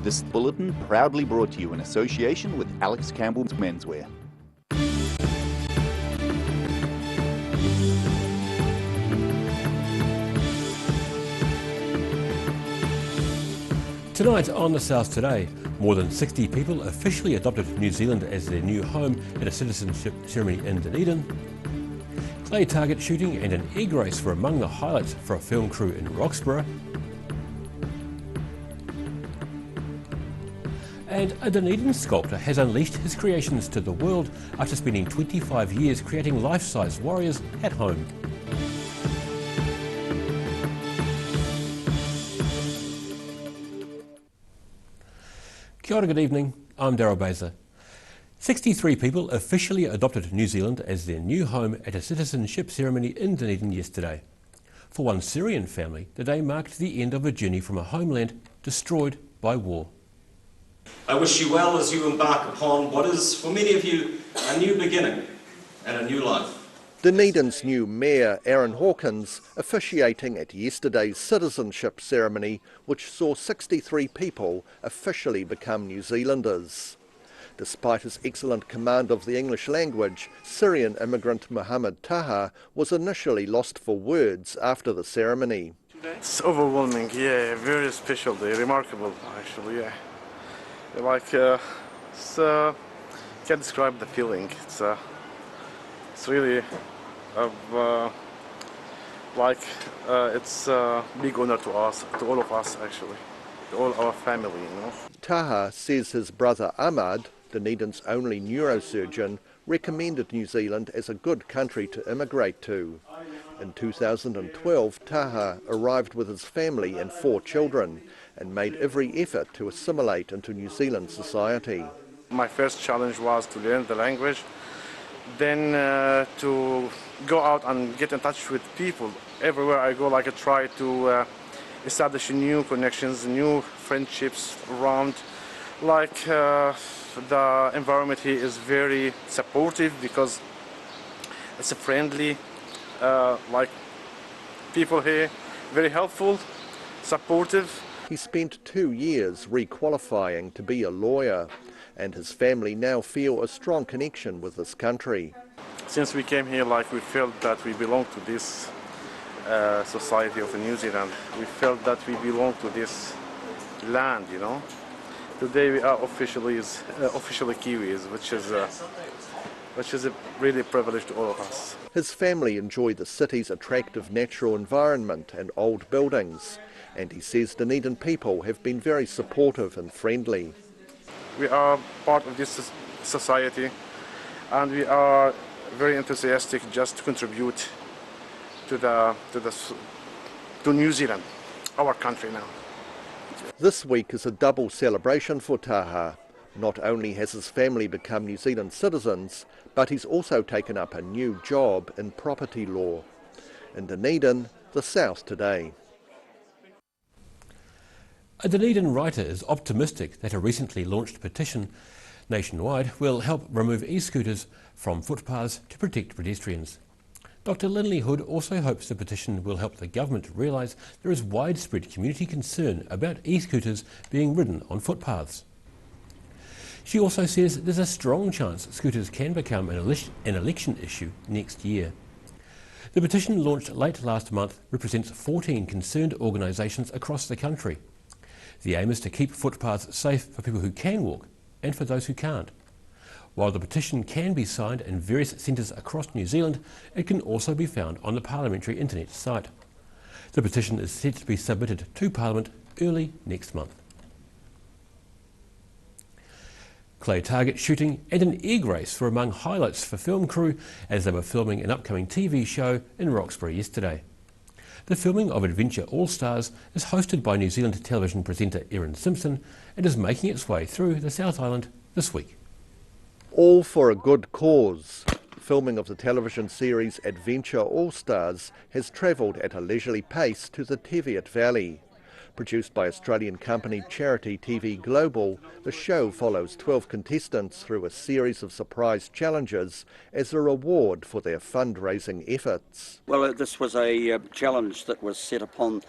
This bulletin proudly brought to you in association with Alex Campbell's Menswear. Tonight on The South Today, more than 60 people officially adopted New Zealand as their new home at a citizenship ceremony in Dunedin. Clay target shooting and an egg race were among the highlights for a film crew in Roxburgh. And a Dunedin sculptor has unleashed his creations to the world after spending 25 years creating life-size warriors at home. Kia ora, good evening, I'm Daryl Baser. 63 people officially adopted New Zealand as their new home at a citizenship ceremony in Dunedin yesterday. For one Syrian family, the day marked the end of a journey from a homeland destroyed by war. I wish you well as you embark upon what is, for many of you, a new beginning and a new life. Dunedin's new Mayor, Aaron Hawkins, officiating at yesterday's citizenship ceremony, which saw 63 people officially become New Zealanders. Despite his excellent command of the English language, Syrian immigrant Mohammed Taha was initially lost for words after the ceremony. It's overwhelming, yeah, very special day, remarkable actually, yeah. Can't describe the feeling. It's really it's a big honor to us, to all of us actually, to all our family, you know. Taha says his brother Ahmad, Dunedin's only neurosurgeon, recommended New Zealand as a good country to immigrate to. In 2012, Taha arrived with his family and 4 children and made every effort to assimilate into New Zealand society. My first challenge was to learn the language, then to go out and get in touch with people. Everywhere I go, I try to establish new connections, new friendships around. The environment here is very supportive because it's a friendly, people here, very helpful, supportive. He spent 2 years re-qualifying to be a lawyer, and his family now feel a strong connection with this country. Since we came here, we felt that we belong to this society of New Zealand. We felt that we belong to this land, you know. Today we are officially Kiwis, which is a really privilege to all of us. His family enjoy the city's attractive natural environment and old buildings, and he says Dunedin people have been very supportive and friendly. We are part of this society, and we are very enthusiastic just to contribute to New Zealand, our country now. This week is a double celebration for Taha. Not only has his family become New Zealand citizens, but he's also taken up a new job in property law. In Dunedin, The South Today. A Dunedin writer is optimistic that a recently launched petition nationwide will help remove e-scooters from footpaths to protect pedestrians. Dr Lindley Hood also hopes the petition will help the government realise there is widespread community concern about e-scooters being ridden on footpaths. She also says there's a strong chance scooters can become an election issue next year. The petition, launched late last month, represents 14 concerned organisations across the country. The aim is to keep footpaths safe for people who can walk and for those who can't. While the petition can be signed in various centres across New Zealand, it can also be found on the Parliamentary Internet site. The petition is set to be submitted to Parliament early next month. Clay target shooting and an egg race were among highlights for film crew as they were filming an upcoming TV show in Roxburgh yesterday. The filming of Adventure All Stars is hosted by New Zealand television presenter Erin Simpson and is making its way through the South Island this week. All for a good cause. Filming of the television series Adventure All Stars has travelled at a leisurely pace to the Teviot Valley. Produced by Australian company Charity TV Global, the show follows 12 contestants through a series of surprise challenges as a reward for their fundraising efforts. Well, this was a challenge that was set upon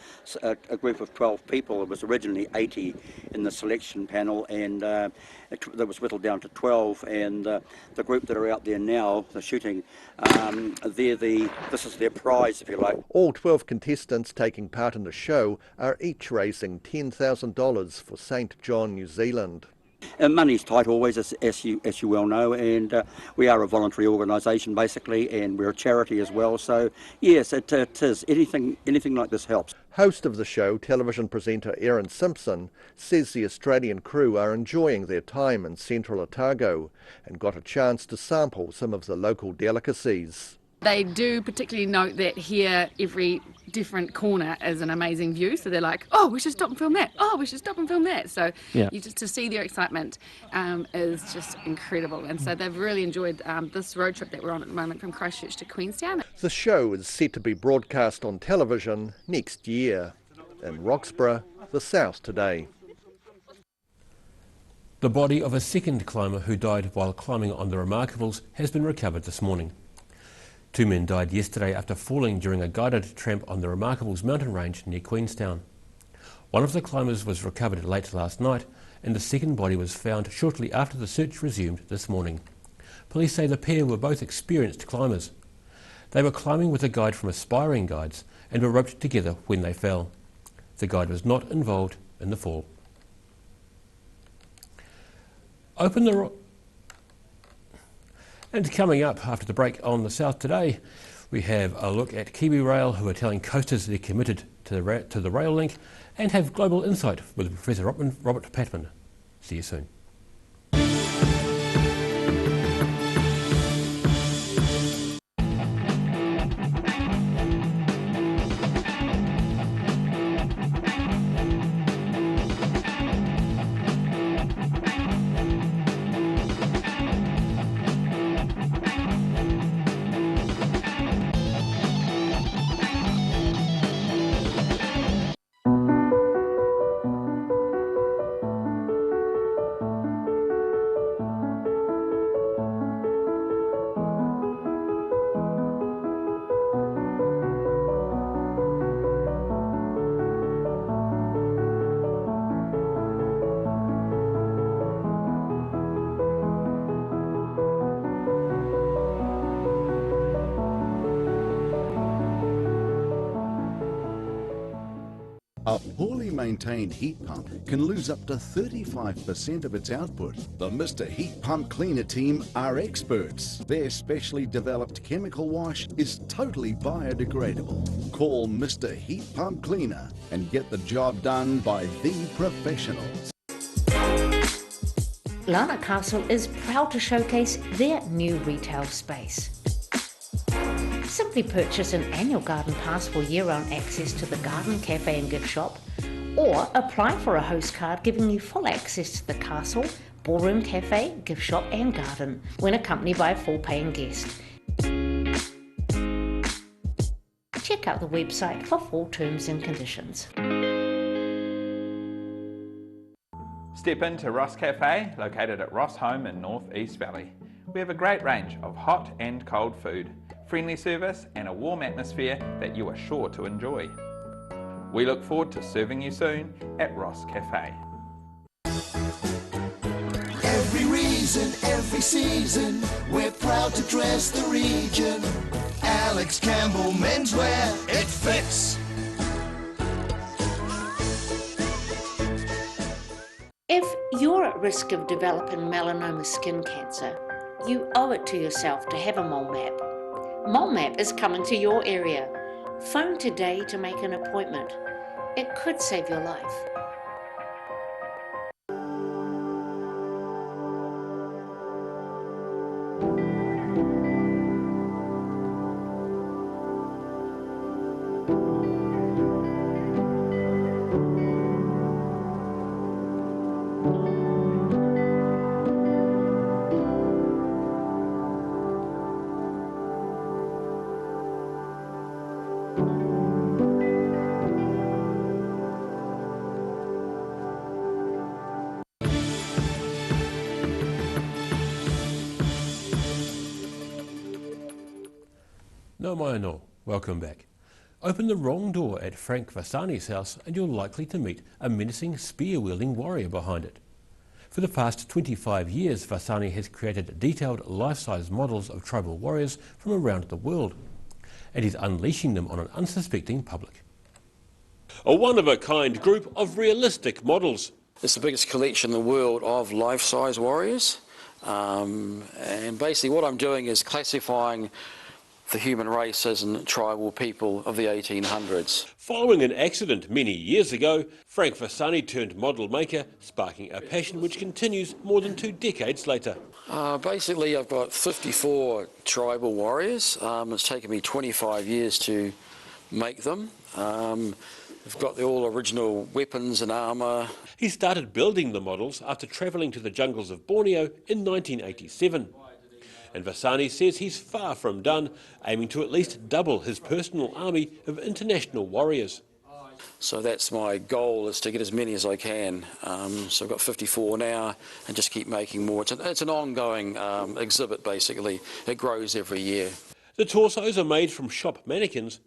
a group of 12 people. It was originally 80 in the selection panel, and that was whittled down to 12. And the group that are out there now, the shooting, this is their prize, if you like. All 12 contestants taking part in the show are each raising $10,000 for St John, New Zealand. And money's tight always, as you well know, and we are a voluntary organisation basically, and we're a charity as well. So yes, it is. Anything like this helps. Host of the show, television presenter Erin Simpson, says the Australian crew are enjoying their time in central Otago and got a chance to sample some of the local delicacies. They do particularly note that here every different corner is an amazing view, so they're like, oh, we should stop and film that, oh, we should stop and film that. So you just to see their excitement is just incredible, and so they've really enjoyed this road trip that we're on at the moment from Christchurch to Queenstown. The show is set to be broadcast on television next year. In Roxburgh, the South Today. The body of a second climber who died while climbing on the Remarkables has been recovered this morning. 2 men died yesterday after falling during a guided tramp on the Remarkables mountain range near Queenstown. One of the climbers was recovered late last night, and the second body was found shortly after the search resumed this morning. Police say the pair were both experienced climbers. They were climbing with a guide from Aspiring Guides and were roped together when they fell. The guide was not involved in the fall. And coming up after the break on the South Today, we have a look at KiwiRail, who are telling coasters they're committed to the rail link, and have global insight with Professor Robert Patman. See you soon. A poorly maintained heat pump can lose up to 35% of its output. The Mr. Heat Pump Cleaner team are experts. Their specially developed chemical wash is totally biodegradable. Call Mr. Heat Pump Cleaner and get the job done by the professionals. Lana Castle is proud to showcase their new retail space. Simply purchase an annual garden pass for year-round access to the garden, cafe and gift shop, or apply for a host card giving you full access to the castle, ballroom, cafe, gift shop and garden when accompanied by a full paying guest. Check out the website for full terms and conditions. Step into Ross Cafe, located at Ross Home in North East Valley. We have a great range of hot and cold food, friendly service and a warm atmosphere that you are sure to enjoy. We look forward to serving you soon at Ross Cafe. Every reason, every season, we're proud to dress the region. Alex Campbell Menswear, it fits. If you're at risk of developing melanoma skin cancer, you owe it to yourself to have a mole map. Mole Map is coming to your area. Phone today to make an appointment. It could save your life. No mai no, welcome back. Open the wrong door at Frank Vasani's house and you're likely to meet a menacing spear-wielding warrior behind it. For the past 25 years, Vasani has created detailed life-size models of tribal warriors from around the world, and he's unleashing them on an unsuspecting public. A one-of-a-kind group of realistic models. It's the biggest collection in the world of life-size warriors, and basically what I'm doing is classifying the human race as a tribal people of the 1800s. Following an accident many years ago, Frank Vasani turned model maker, sparking a passion which continues more than 2 decades later. Basically I've got 54 tribal warriors. It's taken me 25 years to make them. We've got the all original weapons and armour. He started building the models after travelling to the jungles of Borneo in 1987. And Vasani says he's far from done, aiming to at least double his personal army of international warriors. So that's my goal, is to get as many as I can. So I've got 54 now and just keep making more. It's an ongoing exhibit basically. It grows every year. The torsos are made from shop mannequins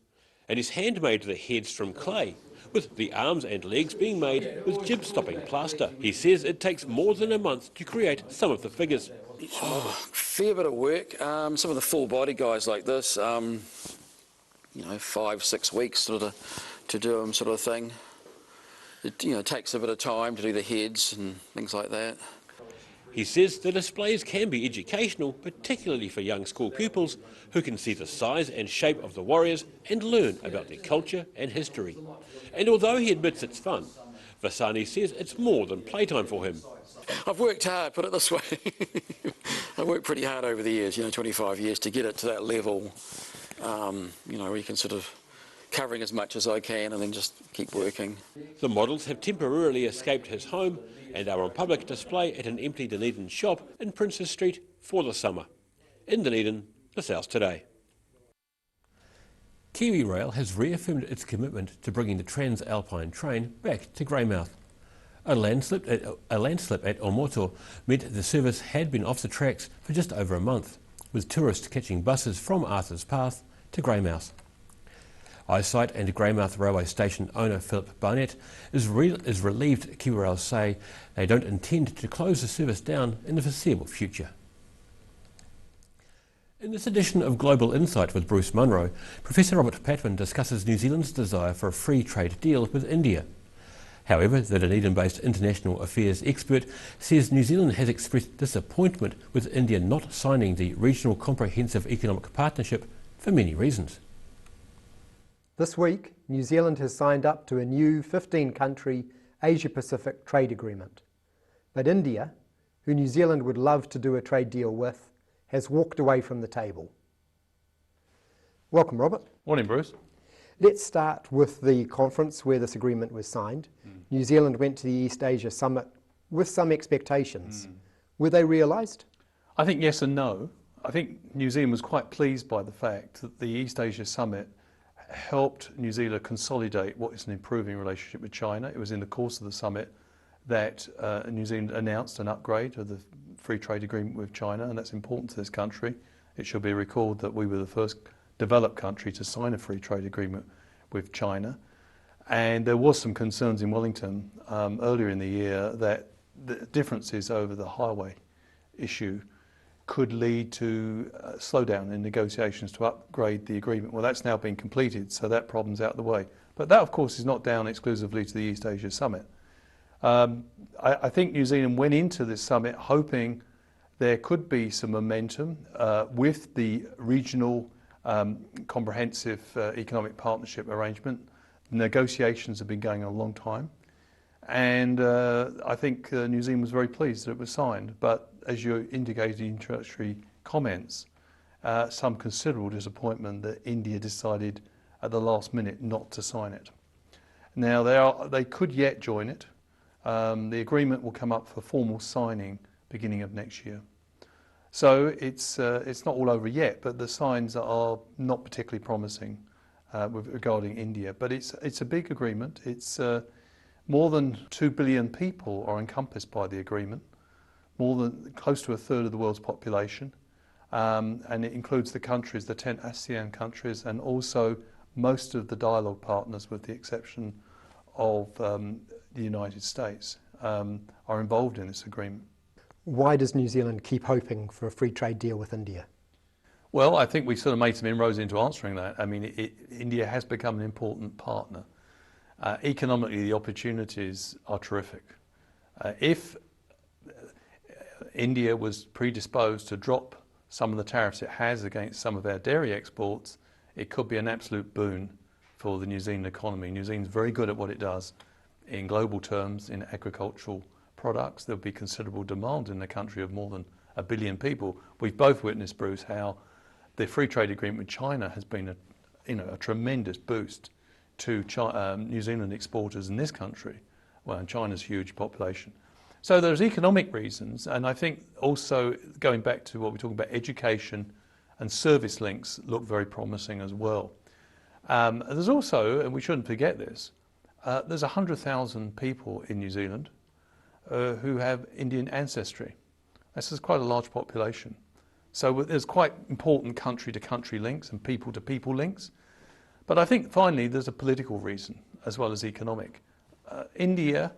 and he's handmade the heads from clay, with the arms and legs being made with jib-stopping plaster. He says it takes more than a month to create some of the figures. Fair bit of work. Some of the full body guys like this, 5-6 weeks sort of to do them, sort of thing. It takes a bit of time to do the heads and things like that. He says the displays can be educational, particularly for young school pupils who can see the size and shape of the warriors and learn about their culture and history. And although he admits it's fun, Vasani says it's more than playtime for him. I've worked hard, put it this way. I've worked pretty hard over the years, 25 years to get it to that level, where you can sort of covering as much as I can and then just keep working. The models have temporarily escaped his home and are on public display at an empty Dunedin shop in Princes Street for the summer. In Dunedin, the South Today. KiwiRail has reaffirmed its commitment to bringing the Transalpine train back to Greymouth. A landslip at Omoto meant the service had been off the tracks for just over a month, with tourists catching buses from Arthur's Path to Greymouth. Eyesight and Greymouth Railway Station owner Philip Barnett is relieved KiwiRail say they don't intend to close the service down in the foreseeable future. In this edition of Global Insight with Bruce Munro, Professor Robert Patman discusses New Zealand's desire for a free trade deal with India. However, the Dunedin-based international affairs expert says New Zealand has expressed disappointment with India not signing the Regional Comprehensive Economic Partnership for many reasons. This week, New Zealand has signed up to a new 15-country Asia-Pacific trade agreement. But India, who New Zealand would love to do a trade deal with, has walked away from the table. Welcome, Robert. Morning, Bruce. Let's start with the conference where this agreement was signed. New Zealand went to the East Asia Summit with some expectations. Were they realised? I think yes and no. I think New Zealand was quite pleased by the fact that the East Asia Summit helped New Zealand consolidate what is an improving relationship with China. It was in the course of the summit that New Zealand announced an upgrade of the free trade agreement with China, and that's important to this country. It should be recalled that we were the first developed country to sign a free trade agreement with China. And there was some concerns in Wellington earlier in the year that the differences over the highway issue could lead to a slowdown in negotiations to upgrade the agreement. Well, that's now been completed, so that problem's out of the way. But that, of course, is not down exclusively to the East Asia Summit. I think New Zealand went into this summit hoping there could be some momentum with the regional comprehensive economic partnership arrangement. Negotiations have been going on a long time, and I think New Zealand was very pleased that it was signed. But as you indicated in introductory comments, some considerable disappointment that India decided at the last minute not to sign it. Now they could yet join it. The agreement will come up for formal signing beginning of next year. So it's not all over yet, but the signs are not particularly promising regarding India. But it's a big agreement. It's more than 2 billion people are encompassed by the agreement, close to a third of the world's population. and it includes the countries, the 10 ASEAN countries, and also most of the dialogue partners, with the exception of the United States, are involved in this agreement. Why does New Zealand keep hoping for a free trade deal with India? Well, I think we sort of made some inroads into answering that. I mean, India has become an important partner. Economically, the opportunities are terrific. If India was predisposed to drop some of the tariffs it has against some of our dairy exports, it could be an absolute boon for the New Zealand economy. New Zealand's very good at what it does in global terms in agricultural products. There'll be considerable demand in the country of more than 1 billion people. We've both witnessed, Bruce, how the free trade agreement with China has been a tremendous boost to New Zealand exporters in this country. Well, and China's huge population. So there's economic reasons, and I think also going back to what we're talking about, education and service links look very promising as well. There's also, and we shouldn't forget this, there's 100,000 people in New Zealand who have Indian ancestry. This is quite a large population. So there's quite important country-to-country links and people-to-people links. But I think finally there's a political reason as well as economic. India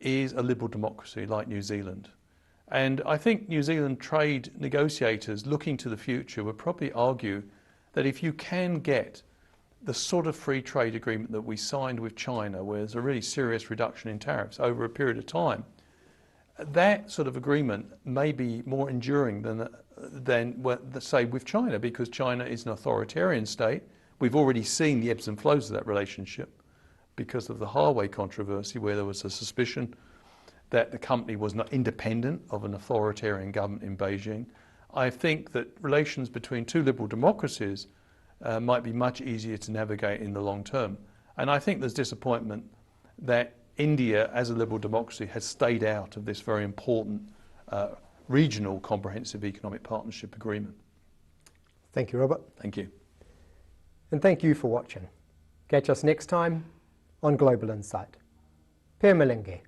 is a liberal democracy like New Zealand. And I think New Zealand trade negotiators looking to the future would probably argue that if you can get the sort of free trade agreement that we signed with China, where there's a really serious reduction in tariffs over a period of time, that sort of agreement may be more enduring than say with China, because China is an authoritarian state. We've already seen the ebbs and flows of that relationship because of the Huawei controversy, where there was a suspicion that the company was not independent of an authoritarian government in Beijing. I think that relations between two liberal democracies might be much easier to navigate in the long term. And I think there's disappointment that India, as a liberal democracy, has stayed out of this very important regional comprehensive economic partnership agreement. Thank you, Robert. Thank you. And thank you for watching. Catch us next time on Global Insight. Per Malinge.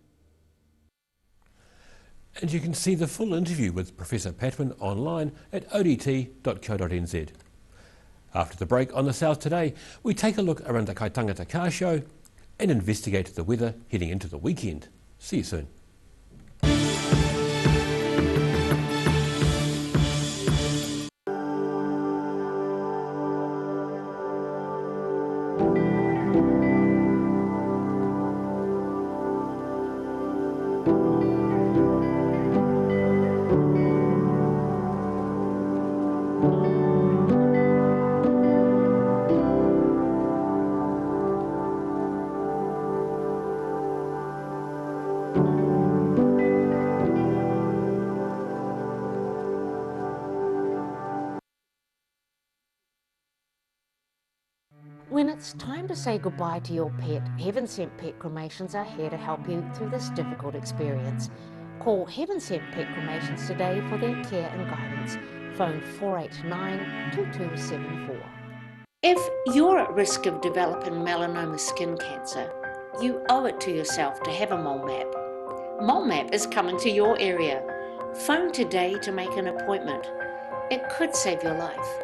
And you can see the full interview with Professor Patwin online at odt.co.nz. After the break on the South Today, we take a look around the Kaitangata Car Show and investigate the weather heading into the weekend. See you soon. When it's time to say goodbye to your pet, Heaven Sent Pet Cremations are here to help you through this difficult experience. Call Heaven Sent Pet Cremations today for their care and guidance. Phone 489-2274. If you're at risk of developing melanoma skin cancer, you owe it to yourself to have a mole map. Mole Map is coming to your area. Phone today to make an appointment. It could save your life.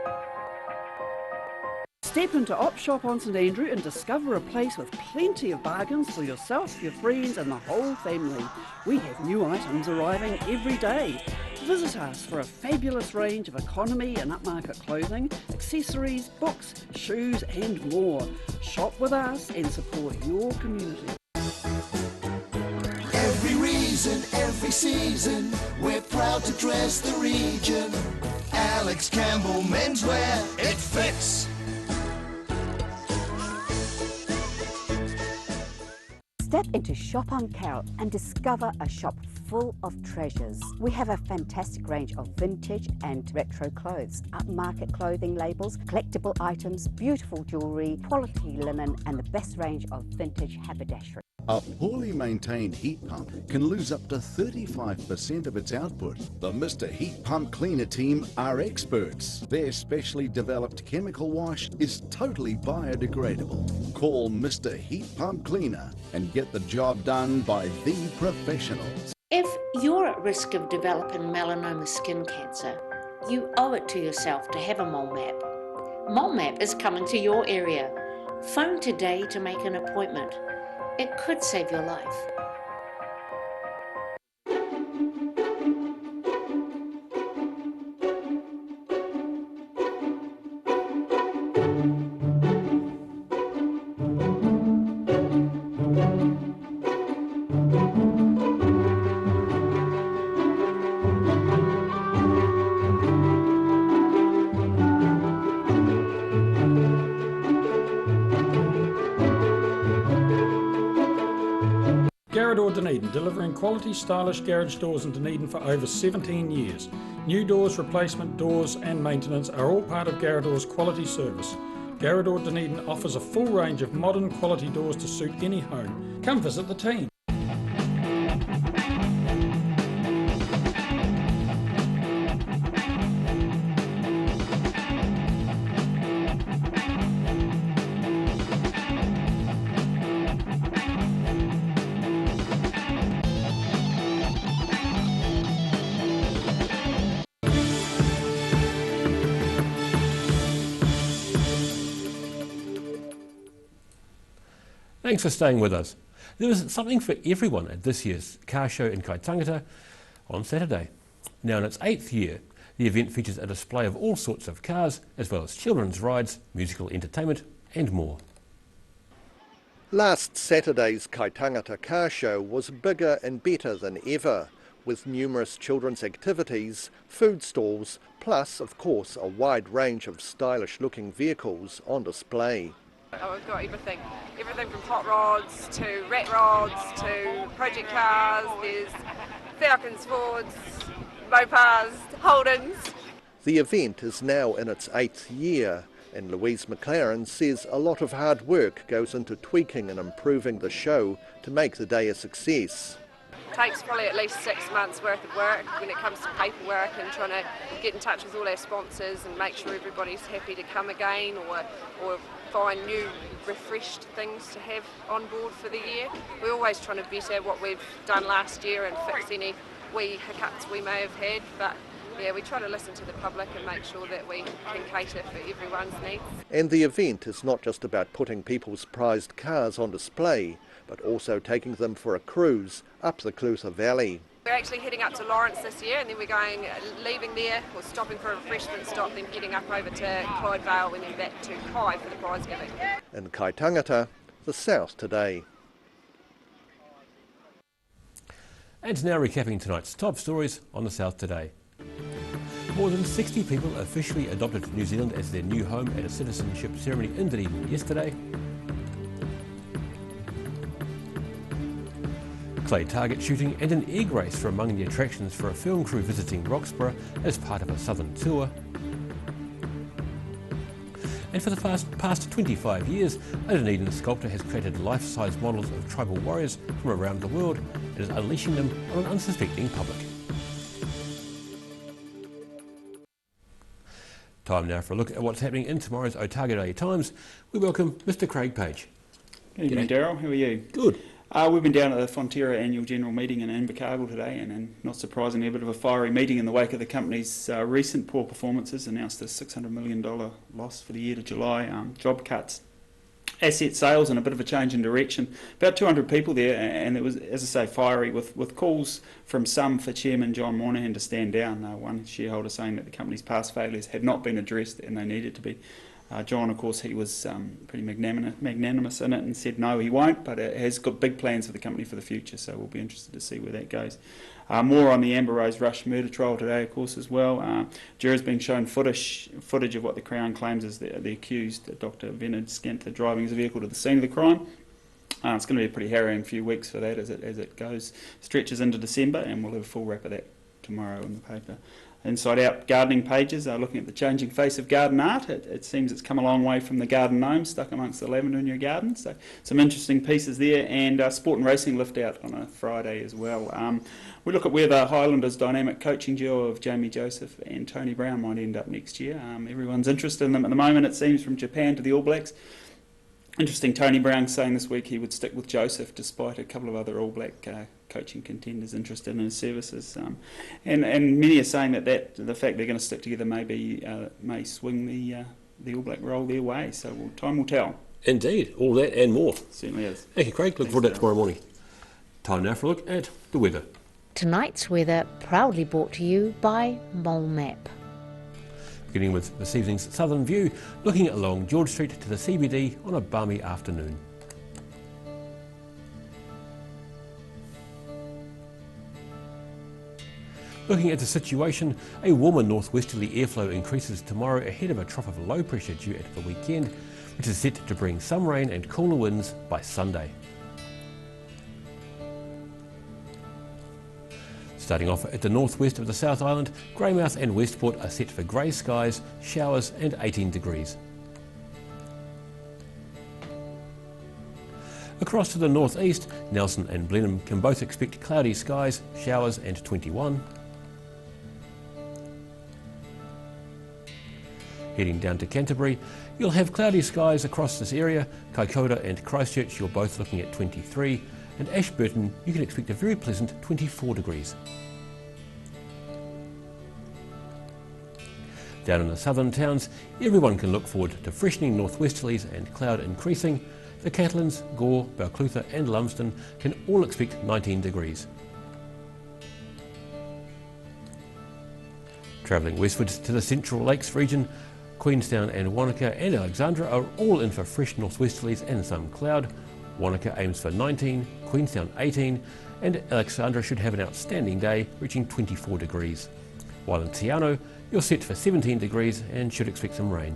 Step into Op Shop on St Andrew and discover a place with plenty of bargains for yourself, your friends and the whole family. We have new items arriving every day. Visit us for a fabulous range of economy and upmarket clothing, accessories, books, shoes and more. Shop with us and support your community. Every reason, every season, we're proud to dress the region. Alex Campbell Menswear, it fits. Step into Shop on Carroll and discover a shop full of treasures. We have a fantastic range of vintage and retro clothes, upmarket clothing labels, collectible items, beautiful jewellery, quality linen and the best range of vintage haberdashery. A poorly maintained heat pump can lose up to 35% of its output. The Mr. Heat Pump Cleaner team are experts. Their specially developed chemical wash is totally biodegradable. Call Mr. Heat Pump Cleaner and get the job done by the professionals. If you're at risk of developing melanoma skin cancer, You owe it to yourself to have a mole map. Mole Map is coming to your area. Phone today to make an appointment. It could save your life. Garrador Dunedin, delivering quality, stylish garage doors in Dunedin for over 17 years. New doors, replacement doors and maintenance are all part of Garrador's quality service. Garrador Dunedin offers a full range of modern quality doors to suit any home. Come visit the team. Thanks for staying with us. There was something for everyone at this year's car show in Kaitangata on Saturday. Now in its 8th year, the event features a display of all sorts of cars, as well as children's rides, musical entertainment and more. Last Saturday's Kaitangata car show was bigger and better than ever, with numerous children's activities, food stalls, plus, of course, a wide range of stylish-looking vehicles on display. Oh, we've got everything from hot rods to rat rods to project cars. There's Falcons, Fords, Mopars, Holdens. The event is now in its 8th year, and Louise McLaren says a lot of hard work goes into tweaking and improving the show to make the day a success. It takes probably at least 6 months worth of work when it comes to paperwork and trying to get in touch with all our sponsors and make sure everybody's happy to come again or find new refreshed things to have on board for the year. We're always trying to better what we've done last year and fix any wee hiccups we may have had, but yeah, we try to listen to the public and make sure that we can cater for everyone's needs. And the event is not just about putting people's prized cars on display, but also taking them for a cruise up the Clutha Valley. We're actually heading up to Lawrence this year, and then we're leaving there, or stopping for a refreshment stop, then getting up over to Clyde Vale and then back to Kai for the prize giving. In Kaitangata, the South Today. And now recapping tonight's top stories on the South Today. More than 60 people officially adopted New Zealand as their new home at a citizenship ceremony in Dunedin yesterday. Clay target shooting and an egg race are among the attractions for a film crew visiting Roxburgh as part of a southern tour. And for the past 25 years, a Dunedin sculptor has created life-size models of tribal warriors from around the world and is unleashing them on an unsuspecting public. Time now for a look at what's happening in tomorrow's Otago Day Times. We welcome Mr. Craig Page. Good evening, Daryl. How are you? Good. We've been down at the Fonterra annual general meeting in Invercargill today, and not surprisingly, a bit of a fiery meeting in the wake of the company's recent poor performances. Announced a $600 million loss for the year to July, job cuts, asset sales, and a bit of a change in direction. About 200 people there, and it was, as I say, fiery, with calls from some for Chairman John Moynihan to stand down. One shareholder saying that the company's past failures had not been addressed and they needed to be. John, of course, he was pretty magnanimous in it and said no, he won't, but it has got big plans for the company for the future, so we'll be interested to see where that goes. More on the Amber Rose Rush murder trial today, of course, as well. Jurors being shown footage of what the Crown claims is the accused, Dr. Bernard Scantler, driving his vehicle to the scene of the crime. It's going to be a pretty harrowing few weeks for that as it stretches into December, and we'll have a full wrap of that tomorrow in the paper. Inside Out gardening pages are looking at the changing face of garden art. It seems it's come a long way from the garden gnome stuck amongst the lavender in your garden. So some interesting pieces there, and sport and racing lift out on a Friday as well. We look at where the Highlanders' dynamic coaching duo of Jamie Joseph and Tony Brown might end up next year. Everyone's interested in them at the moment, it seems, from Japan to the All Blacks. Interesting, Tony Brown saying this week he would stick with Joseph despite a couple of other All Black coaching contenders interested in his services. And many are saying that the fact they're going to stick together may swing the All Black role their way. So time will tell. Indeed, all that and more. Certainly is. Thank you, Craig. Look forward to that tomorrow morning. Time now for a look at the weather. Tonight's weather proudly brought to you by Mole Map. Beginning with this evening's southern view, looking along George Street to the CBD on a balmy afternoon. Looking at the situation, a warmer northwesterly airflow increases tomorrow ahead of a trough of low pressure due at the weekend, which is set to bring some rain and cooler winds by Sunday. Starting off at the northwest of the South Island, Greymouth and Westport are set for grey skies, showers and 18 degrees. Across to the northeast, Nelson and Blenheim can both expect cloudy skies, showers and 21. Heading down to Canterbury, you'll have cloudy skies across this area. Kaikoura and Christchurch, you're both looking at 23. And Ashburton, you can expect a very pleasant 24 degrees. Down in the southern towns, everyone can look forward to freshening northwesterlies and cloud increasing. The Catlins, Gore, Balclutha and Lumsden can all expect 19 degrees. Travelling westwards to the Central Lakes region, Queenstown and Wanaka and Alexandra are all in for fresh northwesterlies and some cloud. Wanaka aims for 19, Queenstown 18 and Alexandra should have an outstanding day reaching 24 degrees. While in Te Anau, you're set for 17 degrees and should expect some rain.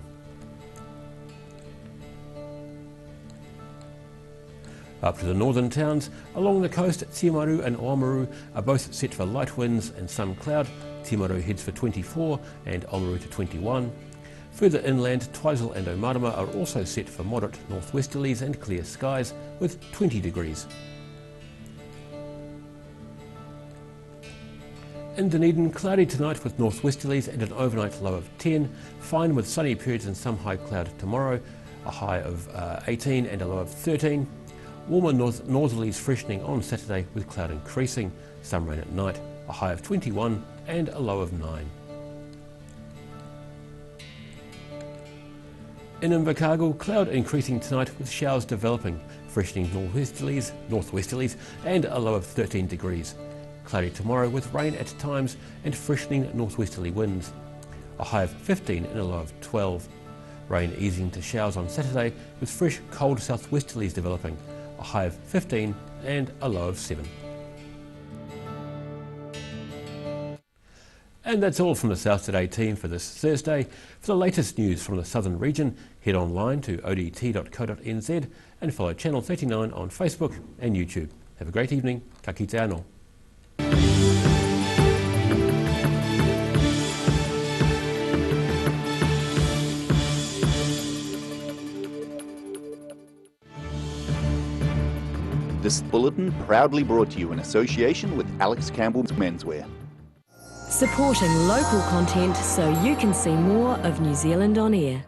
Up to the northern towns, along the coast, Timaru and Oamaru are both set for light winds and some cloud. Timaru heads for 24 and Oamaru to 21. Further inland, Twizel and Omarama are also set for moderate northwesterlies and clear skies with 20 degrees. In Dunedin, cloudy tonight with northwesterlies and an overnight low of 10. Fine with sunny periods and some high cloud tomorrow, a high of 18 and a low of 13. Warmer northerlies freshening on Saturday with cloud increasing, some rain at night, a high of 21 and a low of 9. In Invercargill, cloud increasing tonight with showers developing, freshening northwesterlies and a low of 13 degrees. Cloudy tomorrow with rain at times and freshening northwesterly winds. A high of 15 and a low of 12. Rain easing to showers on Saturday with fresh cold southwesterlies developing. A high of 15 and a low of 7. And that's all from the South Today team for this Thursday. For the latest news from the southern region, head online to odt.co.nz and follow Channel 39 on Facebook and YouTube. Have a great evening. Ka kite anō. This bulletin proudly brought to you in association with Alex Campbell's Menswear. Supporting local content so you can see more of New Zealand on air.